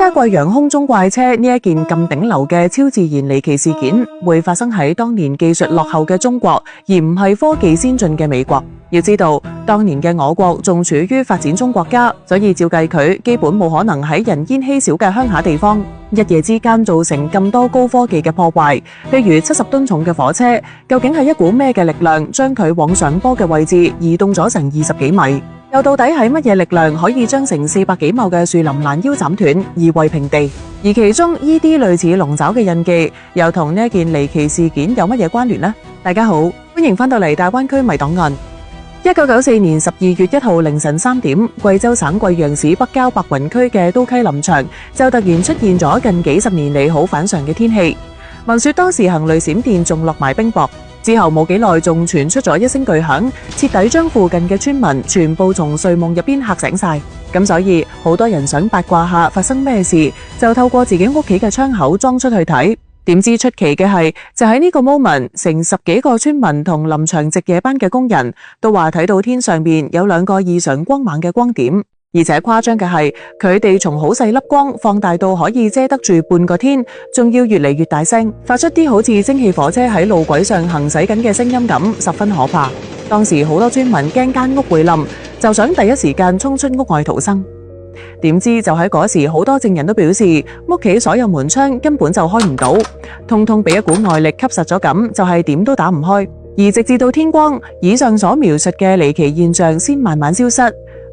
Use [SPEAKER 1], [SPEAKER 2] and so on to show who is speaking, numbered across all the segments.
[SPEAKER 1] 家貴陽空中怪車呢一件咁頂流嘅超自然離奇事件，會發生喺當年技術落後嘅中國，而唔係科技先進嘅美國。要知道，當年嘅我國仲處於發展中國家，所以照計佢基本冇可能喺人煙稀少嘅鄉下地方，一夜之間造成咁多高科技嘅破壞。譬如70噸重嘅火車，究竟係一股咩嘅力量將佢往上坡嘅位置移動咗成20幾米？又到底係乜嘢力量可以將成400幾畝嘅樹林攔腰斬斷，夷為平地？而其中呢啲類似龍爪嘅印記，又同呢一件離奇事件有乜嘢關聯呢？大家好，歡迎翻到嚟大灣區謎檔案。1994年12月1號凌晨3點，貴州省貴陽市北郊白雲區嘅都溪林場就突然出現咗近幾十年嚟好反常嘅天氣。聞說當時行雷閃電，仲落埋冰雹。之後冇幾耐，仲傳出咗一聲巨響，徹底將附近嘅村民全部從睡夢入邊嚇醒晒。咁所以好多人想八卦下發生咩事，就透過自己屋企嘅窗口裝出去睇。點知出奇嘅係，就喺呢個 moment， 成10幾個村民同林場值夜班嘅工人都話睇到天上面有2個異常光猛嘅光點，而且誇張嘅係，佢哋從好細粒光放大到可以遮得住半個天，仲要越嚟越大聲，發出啲好似蒸汽火車喺路軌上行駛緊嘅聲音咁，十分可怕。當時好多村民驚間屋會冧，就想第一時間衝出屋外逃生。點知就喺嗰時，好多證人都表示屋企所有門窗根本就開唔到，通通俾一股外力吸實咗咁，就係點都打唔開。而直至到天光，以上所描述嘅離奇現象先慢慢消失。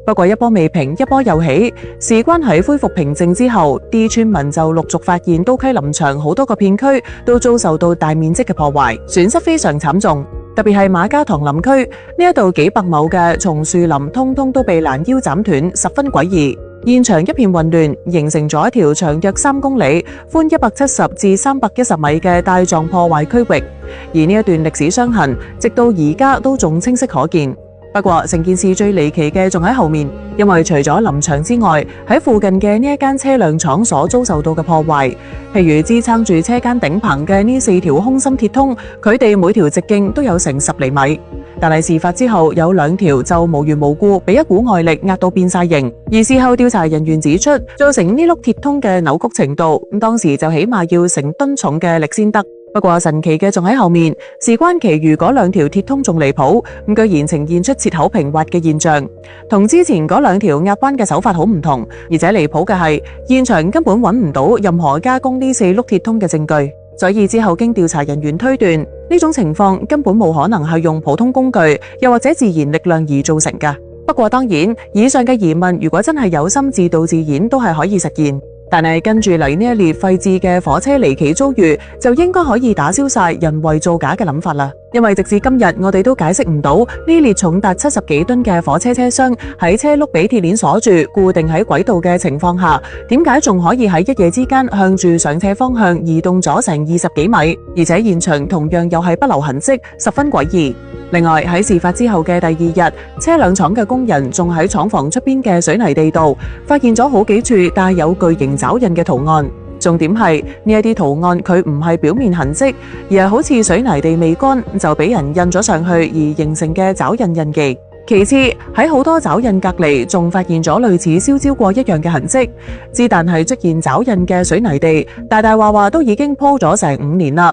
[SPEAKER 1] 不過一波未平，一波又起。事關喺恢復平靜之後，啲村民就陸續發現都溪林場好多個片區都遭受到大面積嘅破壞，損失非常慘重。特別係馬家塘林區呢一度幾百畝嘅松樹林，通通都被攔腰斬斷，十分詭異。現場一片混亂，形成咗一條長約3公里、寬170至310米嘅帶狀破壞區域，而呢一段歷史傷痕，直到而家都仲清晰可見。不過成件事最離奇嘅仲喺後面，因為除咗林場之外，喺附近嘅呢一間車輛廠所遭受到嘅破壞，譬如支撐住車間頂棚嘅呢4條空心鐵通，佢哋每條直徑都有成10厘米。但係事發之後有2條就無緣無故被一股外力壓到變晒形，而事後調查人員指出，造成呢碌鐵通嘅扭曲程度，當時就起碼要成噸重嘅力先得。不過神奇嘅仲喺後面，事關其餘嗰2條鐵通仲離譜，居然呈現出切口平滑嘅現象，同之前嗰2條壓彎嘅手法好唔同。而且離譜嘅係，現場根本揾唔到任何加工呢4碌鐵通嘅證據，所以之後經調查人員推斷，呢種情況根本冇可能係用普通工具又或者自然力量而造成㗎。不過當然，以上嘅疑問如果真係有心自導自演，都係可以實現。但係跟住嚟呢一列廢置嘅火車離奇遭遇，就應該可以打消晒人為造假嘅諗法啦。因為直至今日，我哋都解釋唔到呢列重達70幾噸嘅火車車廂喺車轆俾鐵鏈鎖住，固定喺軌道嘅情況下，點解仲可以喺一夜之間向住上斜方向移動咗成20幾米，而且現場同樣又係不留痕跡，十分詭異。另外喺事發之後嘅第2日，車輛廠嘅工人仲喺廠房出邊嘅水泥地度發現咗好幾處帶有巨型爪印嘅圖案。重點係呢一啲圖案佢唔係表面痕跡，而係好似水泥地未乾就俾人印咗上去而形成嘅爪印印記。其次喺好多爪印隔離仲發現咗類似燒焦過一樣嘅痕跡，之但係出現爪印嘅水泥地大話都已經鋪咗成5年啦。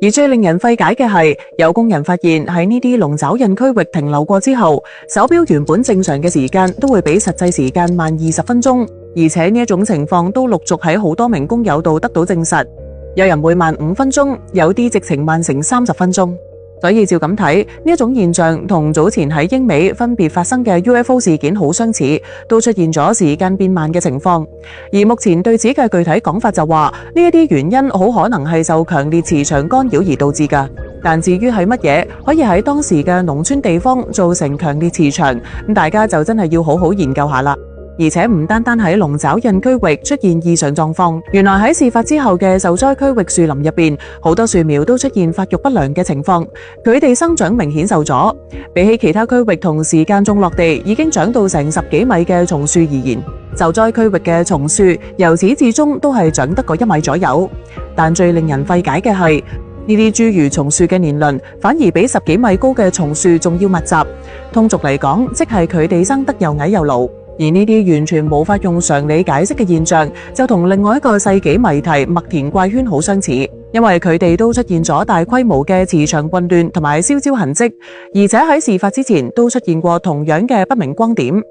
[SPEAKER 1] 而最令人費解嘅係，有工人發現喺呢啲龍爪印區域停留過之後，手錶原本正常嘅時間都會比實際時間慢20分鐘，而且呢一種情況都陸續喺好多名工友度得到證實。有人會慢5分鐘，有啲直情慢成30分鐘。所以照咁睇，呢一種現象同早前喺英美分別發生嘅 UFO 事件好相似，都出現咗時間變慢嘅情況。而目前對此嘅具體講法就話，呢一啲原因好可能係受強烈磁場干擾而導致㗎。但至於係乜嘢可以喺當時嘅農村地方造成強烈磁場，大家就真係要好好研究下啦。而且唔單單喺龍爪印區域出現異常狀況，原來喺事發之後嘅受災區域樹林入邊，好多樹苗都出現發育不良嘅情況，佢哋生長明顯受阻。比起其他區域同時間種落地已經長到成10幾米嘅松樹而言，受災區域嘅松樹由始至終都係長得個1米左右。但最令人費解嘅係，呢啲諸如松樹嘅年輪反而比10幾米高嘅松樹仲要密集。通俗嚟講，即係佢哋生得又矮又老。而呢啲完全無法用常理解釋嘅現象，就同另外一個世紀謎題麥田怪圈好相似，因為佢哋都出現咗大規模嘅磁場混亂同埋燒焦痕跡，而且喺事發之前都出現過同樣嘅不明光點。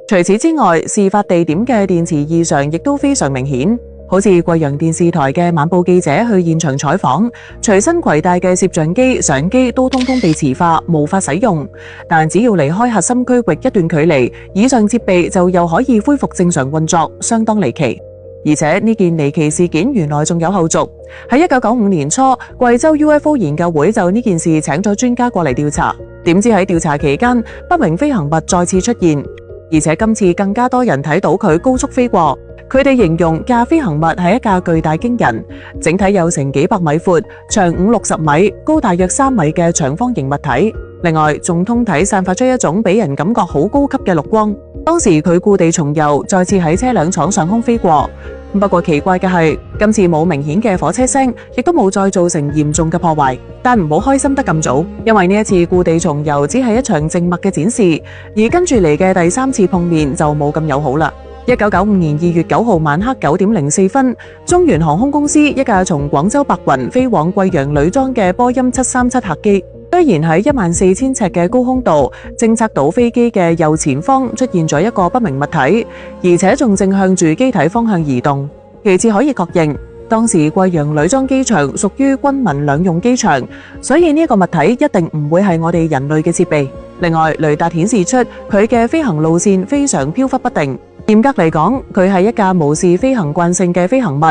[SPEAKER 1] 除此之外，事發地點嘅電磁異常亦都非常明顯，好似貴陽電視台嘅晚報記者去現場採訪，隨身攜帶嘅攝像機、相機都通通被磁化，無法使用。但只要離開核心區域一段距離，以上設備就又可以恢復正常運作，相當離奇。而且呢件離奇事件原來仲有後續。喺1995年初，貴州 UFO 研究會就呢件事請咗專家過嚟調查，點知喺調查期間，不明飛行物再次出現，而且今次更加多人睇到佢高速飛過。佢哋形容架飛行物係一架巨大驚人，整體有成幾百米闊，長50-60米，高大約3米嘅長方形物體。另外，仲通體散發出一種俾人感覺好高級嘅綠光。當時佢故地重遊，再次喺車輛廠上空飛過。不過奇怪嘅係，今次冇明顯嘅火車聲，亦都冇再造成嚴重嘅破壞。但唔好開心得咁早，因為呢一次故地重遊只係一場靜默嘅展示，而跟住嚟嘅第3次碰面就冇咁友好啦。1995年2月9號晚黑9點04分，中原航空公司一架從廣州白雲飛往貴陽呂莊嘅波音737客機，雖然喺14000尺嘅高空度，偵測到飛機嘅右前方出現咗一個不明物體，而且仲正向住機體方向移動。其次可以確認，當時貴陽呂莊機場屬於軍民兩用機場，所以呢個物體一定唔會係我哋人類嘅設備。另外，雷達顯示出佢嘅飛行路線非常飄忽不定。嚴格嚟講，佢係一架無視飛行慣性嘅飛行物，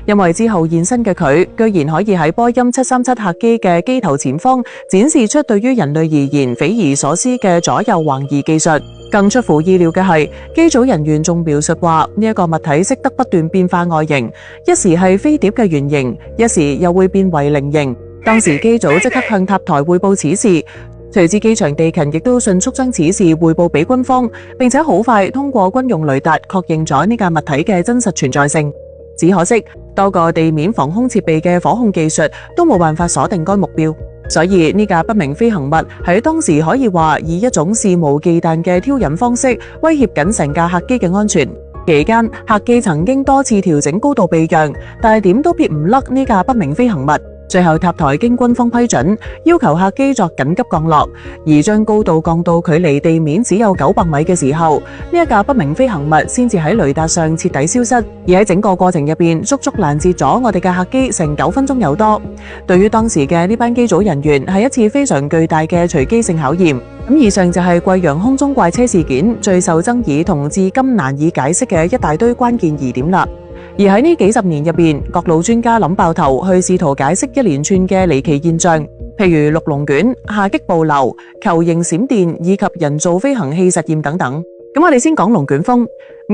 [SPEAKER 1] 因為之後現身嘅佢，居然可以喺波音737客機嘅機頭前方展示出對於人類而言匪夷所思嘅左右橫移技術。更出乎意料嘅係，機組人員仲描述話呢一個物體識得不斷變化外形，一時係飛碟嘅原型，一時又會變為菱形。當時機組即刻向塔台匯報此事。隨之機場地勤亦都迅速將此事匯報俾軍方，並且好快通過軍用雷達確認咗呢架物體嘅真實存在性。只可惜多個地面防空設備嘅火控技術都冇辦法鎖定該目標，所以呢架不明飛行物喺當時可以話以一種肆無忌憚嘅挑釁方式威脅緊成架客機嘅安全。期間客機曾經多次調整高度避讓，但係點都撇唔甩呢架不明飛行物。最後塔台經軍方批准，要求客機作緊急降落，而將高度降到距離地面只有900米嘅時候，呢一架不明飛行物先至喺雷達上徹底消失。而喺整個過程入邊，足足攔截咗我哋嘅客機成9分鐘有多。對於當時嘅呢班機組人員，係一次非常巨大嘅隨機性考驗。以上就係貴陽空中怪車事件最受爭議同至今難以解釋嘅一大堆關鍵疑點啦。而喺呢幾十年入邊，各路專家諗爆頭去試圖解釋一連串嘅離奇現象，譬如綠龍捲、下擊暴流、球形閃電以及人造飛行器實驗等等。咁我哋先講龍捲風，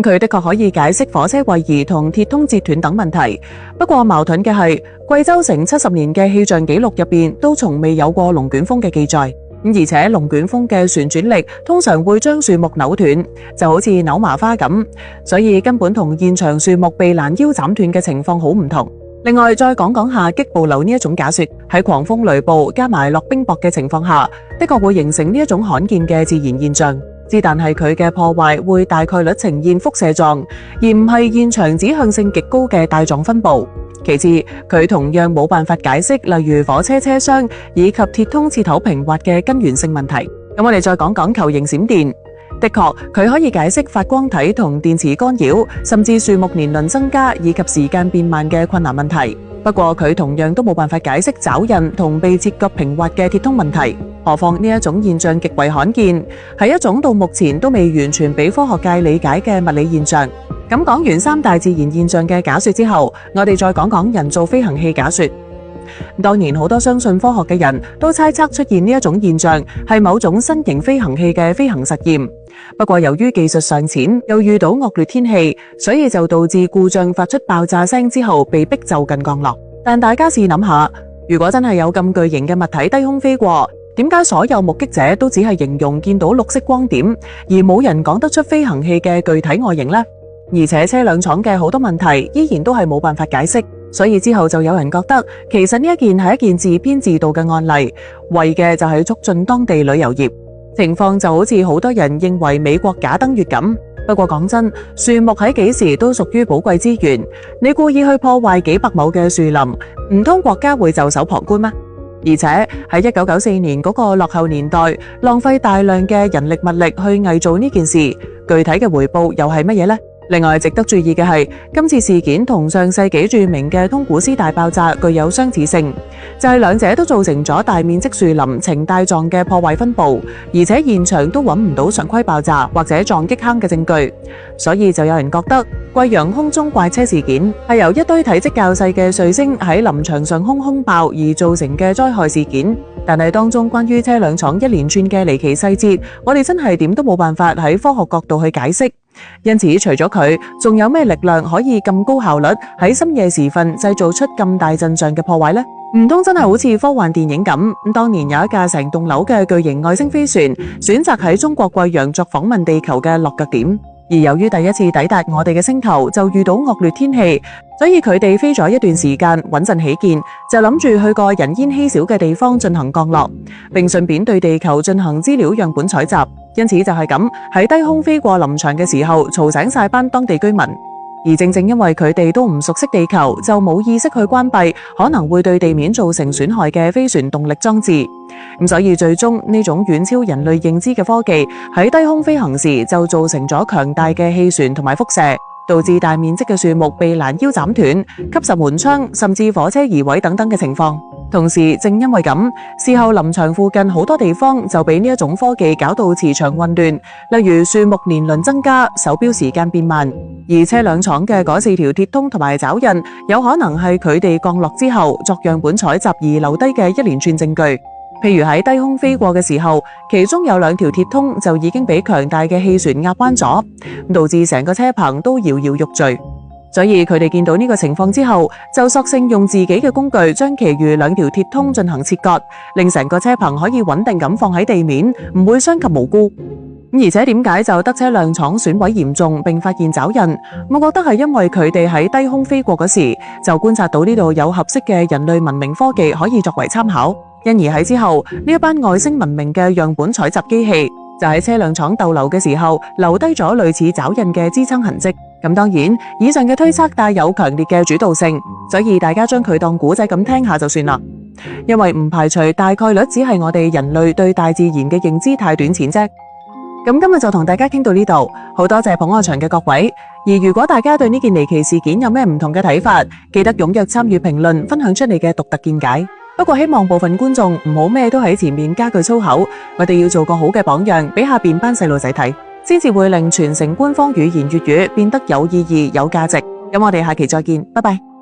[SPEAKER 1] 佢的確可以解釋火車位移同鐵通截斷等問題。不過矛盾嘅係，貴州城70年嘅氣象記錄入邊都從未有過龍捲風嘅記載。而且龍捲風嘅旋轉力通常會將樹木扭斷，就好似扭麻花咁，所以根本同現場樹木被攔腰斬斷嘅情況好唔同。另外再講講下擊暴流呢一種假說，喺狂風雷暴加埋落冰雹嘅情況下，的確會形成呢一種罕見嘅自然現象。但係佢嘅破壞會大概率呈現輻射狀，而唔係現場指向性極高嘅帶狀分布。其次，佢同樣冇辦法解釋例如火車車廂以及鐵通切頭平滑嘅根源性問題。咁我哋再講講球形閃電，的確佢可以解釋發光體同電磁干擾，甚至樹木年輪增加以及時間變慢嘅困難問題。不過佢同樣都冇辦法解釋爪印同被切割平滑嘅鐵通問題。何況呢一種現象極為罕見，係一種到目前都未完全俾科學界理解嘅物理現象。咁講完三大自然現象嘅假說之後，我哋再講講人造飛行器假說。當然好多相信科學嘅人都猜測出現呢一種現象係某種新型飛行器嘅飛行實驗。不過由於技術尚淺，又遇到惡劣天氣，所以就導致故障發出爆炸聲之後被迫就近降落。但大家試諗下，如果真係有咁巨型嘅物體低空飛過，點解所有目擊者都只係形容見到綠色光點，而冇人講得出飛行器嘅具體外形呢？而且車輛廠嘅好多問題依然都係冇辦法解釋，所以之後就有人覺得其實呢一件係一件自編自導嘅案例，為嘅就係促進當地旅遊業。情況就好似好多人認為美國假登月咁，不過講真，樹木喺幾時都屬於寶貴資源，你故意去破壞幾百畝嘅樹林，唔通國家會袖手旁觀咩？而且喺1994年嗰個落後年代，浪費大量嘅人力物力去偽造呢件事，具體嘅回報又係乜嘢呢？另外值得注意嘅係，今次事件同上世紀著名嘅通古斯大爆炸具有相似性，就係兩者都造成咗大面積樹林呈帶狀嘅破壞分布，而且現場都揾唔到常規爆炸或者撞擊坑嘅證據，所以就有人覺得貴陽空中怪車事件係由一堆體積較細嘅彗星喺林場上空爆而造成嘅災害事件。但係當中關於車輛廠一連串嘅離奇細節，我哋真係點都冇辦法喺科學角度去解釋。因此除咗佢，仲有咩力量可以咁高效率喺深夜時分製造出咁大陣仗嘅破壞呢？唔通真係好似科幻電影咁？當年有一架成棟樓嘅巨型外星飛船，選擇喺中國貴陽作訪問地球嘅落腳點。而由於第一次抵達我哋嘅星球就遇到惡劣天氣，所以佢哋飛咗一段時間，穩陣起見，就諗住去個人煙稀少嘅地方進行降落，並順便對地球進行資料樣本採集。因此就係咁，喺低空飛過林場嘅時候，嘈醒晒班當地居民。而正正因為佢哋都唔熟悉地球，就冇意識去關閉可能會對地面造成損害嘅飛船動力裝置。所以最終呢種遠超人類認知嘅科技喺低空飛行時就造成咗強大嘅氣旋同埋輻射，導致大面積嘅樹木被攔腰斬斷、吸實門窗，甚至火車移位等等嘅情況。同時正因為咁，事後林場附近好多地方就俾呢一種科技搞到磁場混亂，例如樹木年輪增加、手錶時間變慢，而車輛廠嘅嗰4條鐵通同埋爪印，有可能係佢哋降落之後作樣本採集而留低嘅一連串證據。譬如喺低空飛過嘅時候，其中有2條鐵通就已經俾強大嘅氣旋壓彎咗，導致成個車棚都搖搖欲墜。所以佢哋見到呢個情況之後，就索性用自己嘅工具將其餘2條鐵通進行切割，令成個車棚可以穩定咁放喺地面，唔會傷及無辜。而且點解就得車輛廠損毀嚴重並發現爪印？我覺得係因為佢哋喺低空飛過嗰時就觀察到呢度有合適嘅人類文明科技可以作為參考，因而喺之後呢一班外星文明嘅樣本採集機器就喺車輛廠逗留嘅時候留低咗類似爪印嘅支撐痕跡。咁當然，以上嘅推測帶有強烈嘅主導性，所以大家將佢當古仔咁聽下就算啦。因為唔排除大概率只係我哋人類對大自然嘅認知太短淺啫。咁今日就同大家傾到呢度，好多謝捧我場嘅各位。而如果大家對呢件離奇事件有咩唔同嘅睇法，記得踴躍參與評論，分享出你嘅獨特見解。不過希望部分觀眾唔好咩都喺前面加句粗口，我哋要做個好嘅榜樣，俾下邊班細路仔睇，先至會令傳承官方語言粵語變得有意義、有價值。咁我哋下期再見，拜拜。